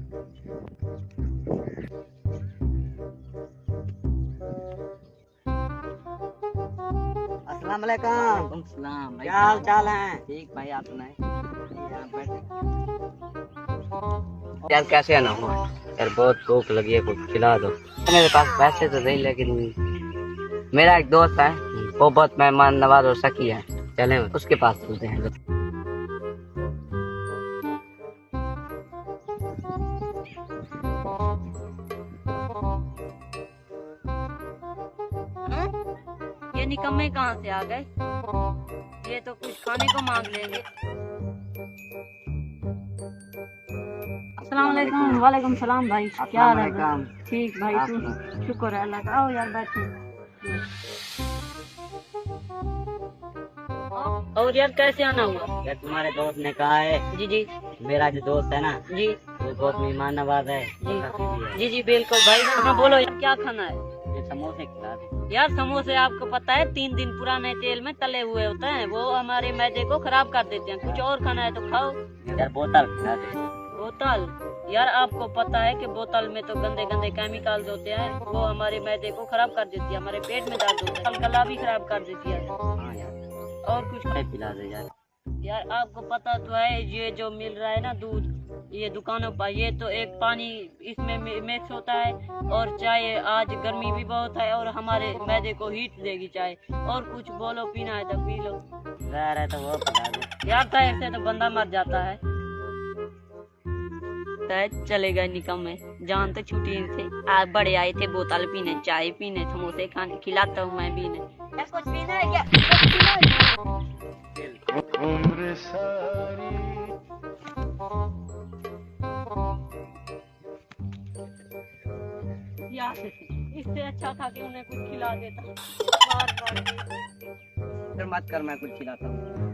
अस्सलाम वालेकुम। सलाम भाई, क्या हाल चाल है? ठीक भाई, आप सुनाए। यार कैसे आना हुआ यार, बहुत भूख लगी है, कुछ खिला दो। मेरे पास पैसे तो नहीं, लेकिन मेरा एक दोस्त है, वो बहुत मेहमान नवाज और सकी है, चले उसके पास चलते हैं। ये निकम्मे कहाँ से आ गए? ये तो कुछ खाने को मांग लेंगे। अस्सलाम वालेकुम। वालेकुम सलाम भाई, क्या हाल है भाई? ठीक भाई, तू? शुक्र है अल्लाह का। आओ यार बैठो। और यार कैसे आना हुआ? यार तुम्हारे दोस्त ने कहा है, जी जी मेरा जो दोस्त है ना, जी वो बहुत मेहमान नवाज है। जी जी बिल्कुल भाई। हाँ बोलो यार, क्या खाना है? ये समोसे खिला दे। यार समोसे आपको पता है 3 दिन पुराने तेल में तले हुए होते हैं, वो हमारे मैदे को खराब कर देते हैं। कुछ और खाना है तो खाओ। यार बोतल खिला दे। बोतल? यार आपको पता है कि बोतल में तो गंदे गंदे केमिकल्स होते हैं, वो हमारे मैदे को खराब कर देती है, हमारे पेट में दर्द होता है, गला भी खराब कर देती है। हाँ यार, और कुछ पिला दे यार। यार आपको पता तो है, ये जो मिल रहा है ना दूध, ये दुकानों पर, ये तो एक पानी इसमें मिक्स होता है, और चाय, आज गर्मी भी बहुत है और हमारे मैदे को हीट देगी चाय। और कुछ बोलो, पीना है तो पी लो। जहर है तो वो पिला दे यार जहर से तो बंदा मर जाता है। चलेगा निकम में, जान तो छुट्टी इनसे। आज बड़े आए थे बोतल पीने, चाय पीने, समोसे खाने, खिलाता हूँ मैं भी नहीं। कुछ पीना है क्या? कुछ पीना है? उम्र सारी यार इससे अच्छा था कि उन्हें कुछ खिला देता। मत कर, मैं कुछ खिलाता हूँ।